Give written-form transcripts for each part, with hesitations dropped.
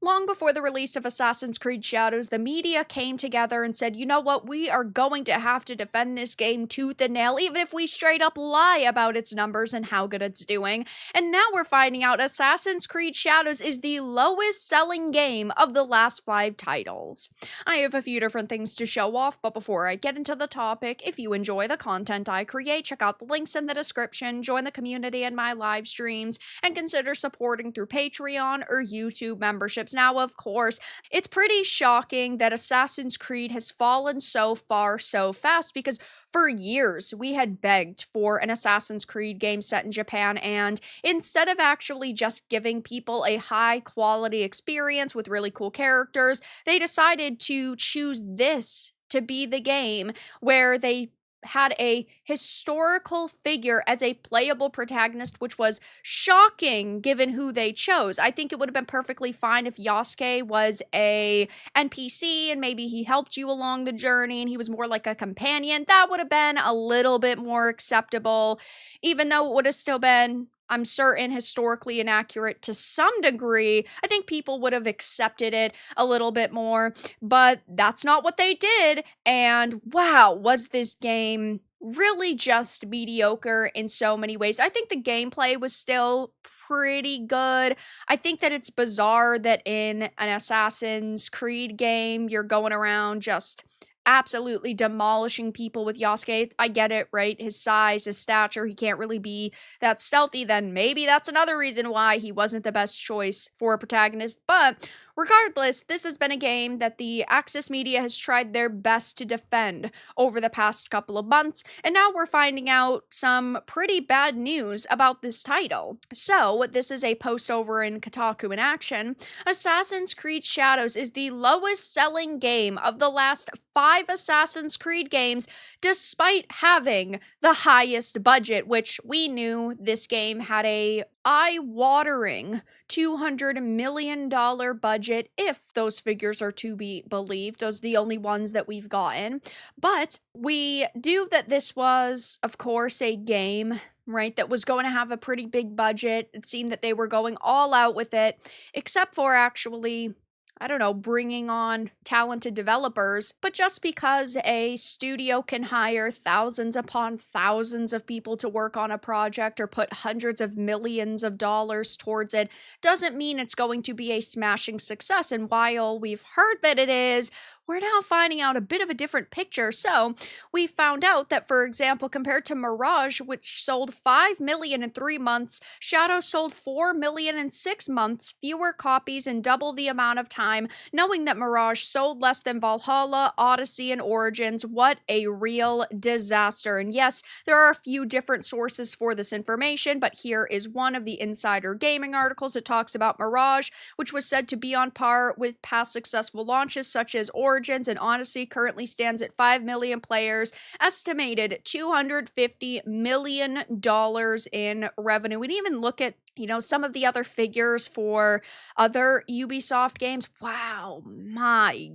Long before the release of Assassin's Creed Shadows, the media came together and said, you know what, we are going to have to defend this game tooth and nail, even if we straight up lie about its numbers and how good it's doing. And now we're finding out Assassin's Creed Shadows is the lowest selling game of the last 5 titles. I have a few different things to show off, but before I get into the topic, if you enjoy the content I create, check out the links in the description, join the community in my live streams, and consider supporting through Patreon or YouTube memberships. Now, of course, it's pretty shocking that Assassin's Creed has fallen so far so fast because for years we had begged for an Assassin's Creed game set in Japan, and instead of actually just giving people a high quality experience with really cool characters, they decided to choose this to be the game where they had a historical figure as a playable protagonist, which was shocking given who they chose. I think it would have been perfectly fine if Yasuke was a NPC and maybe he helped you along the journey and he was more like a companion. That would have been a little bit more acceptable, even though it would have still been, I'm certain, historically inaccurate to some degree. I think people would have accepted it a little bit more, but that's not what they did. And wow, was this game really just mediocre in so many ways. I think the gameplay was still pretty good. I think that it's bizarre that in an Assassin's Creed game, you're going around just absolutely demolishing people with Yasuke. I get it, right? His size, his stature, he can't really be that stealthy. Then maybe that's another reason why he wasn't the best choice for a protagonist. But regardless, this has been a game that the Axis media has tried their best to defend over the past couple of months, and now we're finding out some pretty bad news about this title. So, this is a post over in Kotaku in action. Assassin's Creed Shadows is the lowest selling game of the last 5 Assassin's Creed games, despite having the highest budget, which we knew this game had a eye-watering $200 million budget, if those figures are to be believed. Those are the only ones that we've gotten. But we knew that this was, of course, a game, right, that was going to have a pretty big budget. It seemed that they were going all out with it, except for actually, I don't know, bringing on talented developers. But just because a studio can hire thousands upon thousands of people to work on a project or put hundreds of millions of dollars towards it doesn't mean it's going to be a smashing success. And while we've heard that it is, we're now finding out a bit of a different picture. So we found out that, for example, compared to Mirage, which sold 5 million in 3 months, Shadow sold 4 million in 6 months, fewer copies in double the amount of time, knowing that Mirage sold less than Valhalla, Odyssey, and Origins. What a real disaster. And yes, there are a few different sources for this information, but here is one of the Insider Gaming articles that talks about Mirage, which was said to be on par with past successful launches such as Origins, and Odyssey currently stands at 5 million players, estimated $250 million in revenue. We'd even look at, you know, some of the other figures for other Ubisoft games. Wow, my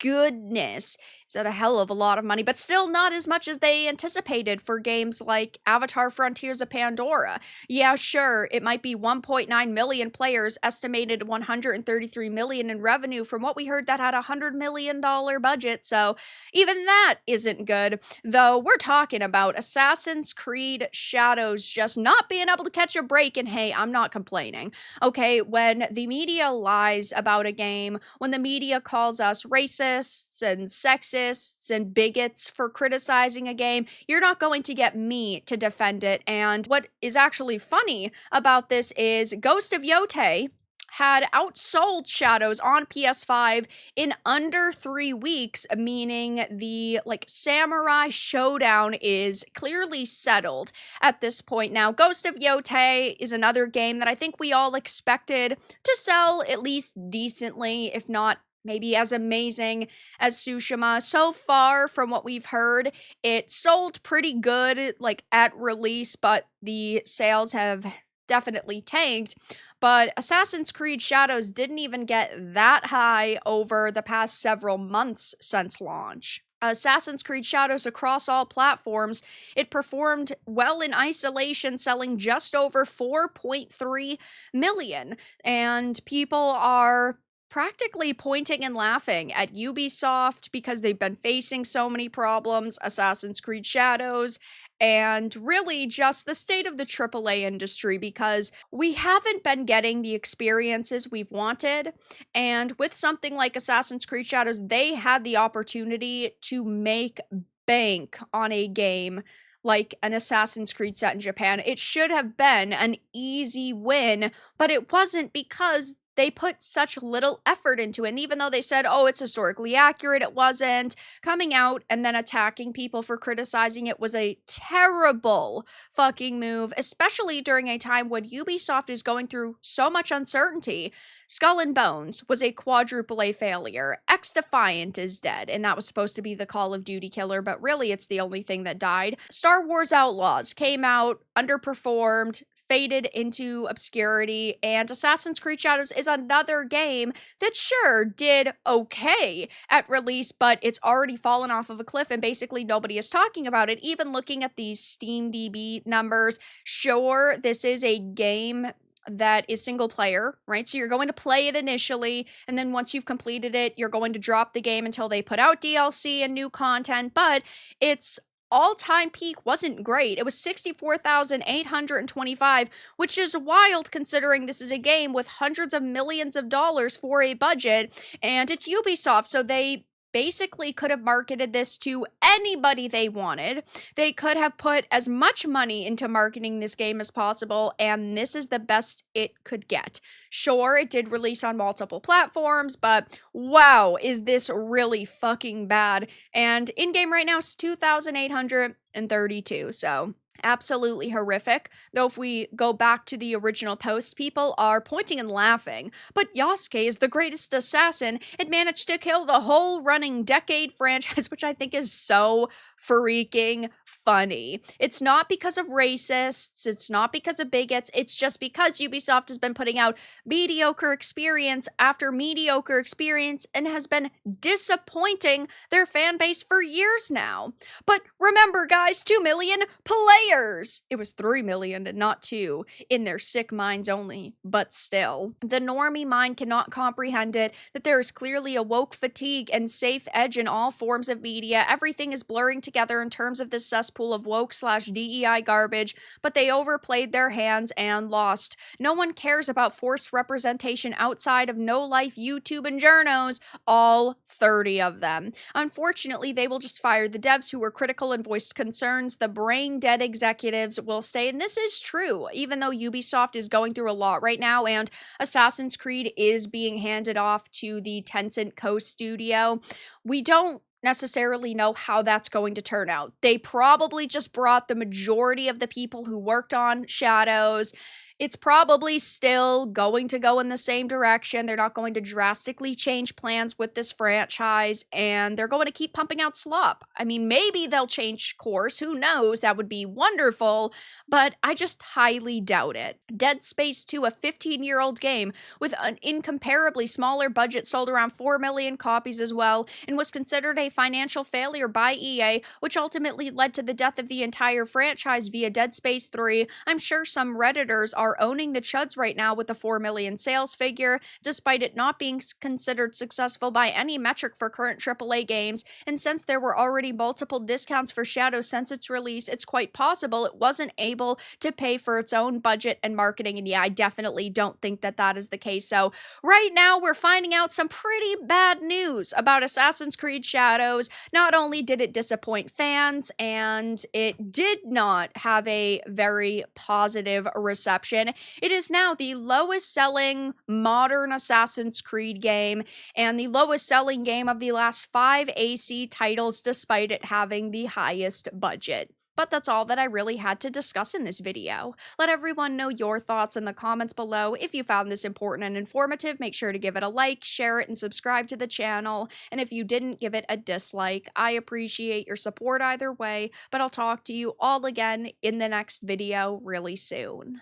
goodness, is that a hell of a lot of money, but still not as much as they anticipated for games like Avatar Frontiers of Pandora. Yeah, sure, it might be 1.9 million players, estimated 133 million in revenue. From what we heard, that had a $100 million budget, so even that isn't good. Though we're talking about Assassin's Creed Shadows just not being able to catch a break, and hey, I'm not complaining. Okay, when the media lies about a game, when the media calls us racist and sexists and bigots for criticizing a game, you're not going to get me to defend it. And what is actually funny about this is Ghost of Yotei had outsold Shadows on PS5 in under 3 weeks, meaning the Samurai Showdown is clearly settled at this point now. Ghost of Yotei is another game that I think we all expected to sell at least decently, if not maybe as amazing as Tsushima. So far, from what we've heard, it sold pretty good, at release, but the sales have definitely tanked. But Assassin's Creed Shadows didn't even get that high over the past several months since launch. Assassin's Creed Shadows across all platforms, it performed well in isolation, selling just over 4.3 million. And people are practically pointing and laughing at Ubisoft because they've been facing so many problems, Assassin's Creed Shadows, and really just the state of the AAA industry because we haven't been getting the experiences we've wanted. And with something like Assassin's Creed Shadows, they had the opportunity to make bank on a game like an Assassin's Creed set in Japan. It should have been an easy win, but it wasn't because they put such little effort into it. And even though they said, oh, it's historically accurate, it wasn't. Coming out and then attacking people for criticizing it was a terrible fucking move, especially during a time when Ubisoft is going through so much uncertainty. Skull and Bones was a quadruple A failure. X Defiant is dead, and that was supposed to be the Call of Duty killer, but really it's the only thing that died. Star Wars Outlaws came out, underperformed, faded into obscurity, and Assassin's Creed Shadows is another game that sure did okay at release, but it's already fallen off of a cliff and basically nobody is talking about it. Even looking at these SteamDB numbers, sure, this is a game that is single player, right? So you're going to play it initially, and then once you've completed it, you're going to drop the game until they put out DLC and new content, but its all-time peak wasn't great. It was 64,825, which is wild considering this is a game with hundreds of millions of dollars for a budget, and it's Ubisoft, so they basically could have marketed this to anybody they wanted. They could have put as much money into marketing this game as possible, and this is the best it could get. Sure, it did release on multiple platforms, but wow, is this really fucking bad. And in-game right now is 2,832, so absolutely horrific. Though if we go back to the original post, people are pointing and laughing. But Yasuke is the greatest assassin. It managed to kill the whole running decade franchise, which I think is so freaking funny. It's not because of racists, it's not because of bigots, it's just because Ubisoft has been putting out mediocre experience after mediocre experience and has been disappointing their fan base for years now. But remember guys, 2 million players! It was 3 million and not 2 in their sick minds only, but still. The normie mind cannot comprehend it, that there is clearly a woke fatigue and safe edge in all forms of media. Everything is blurring together in terms of this cesspool of woke/DEI garbage, but they overplayed their hands and lost. No one cares about forced representation outside of no-life YouTube and journos, all 30 of them. Unfortunately, they will just fire the devs who were critical and voiced concerns. The brain-dead executives will say, and this is true, even though Ubisoft is going through a lot right now, and Assassin's Creed is being handed off to the Tencent co-studio, we don't necessarily know how that's going to turn out. They probably just brought the majority of the people who worked on Shadows. It's probably still going to go in the same direction. They're not going to drastically change plans with this franchise, and they're going to keep pumping out slop. I mean, maybe they'll change course. Who knows? That would be wonderful, but I just highly doubt it. Dead Space 2, a 15-year-old game with an incomparably smaller budget, sold around 4 million copies as well, and was considered a financial failure by EA, which ultimately led to the death of the entire franchise via Dead Space 3. I'm sure some Redditors are owning the chuds right now with the 4 million sales figure, despite it not being considered successful by any metric for current AAA games, and since there were already multiple discounts for Shadow since its release, it's quite possible it wasn't able to pay for its own budget and marketing, and yeah, I definitely don't think that that is the case. So right now, we're finding out some pretty bad news about Assassin's Creed Shadows. Not only did it disappoint fans, and it did not have a very positive reception, it is now the lowest selling modern Assassin's Creed game and the lowest selling game of the last 5 AC titles, despite it having the highest budget. But that's all that I really had to discuss in this video. Let everyone know your thoughts in the comments below. If you found this important and informative, make sure to give it a like, share it, and subscribe to the channel. And if you didn't, give it a dislike. I appreciate your support either way, but I'll talk to you all again in the next video really soon.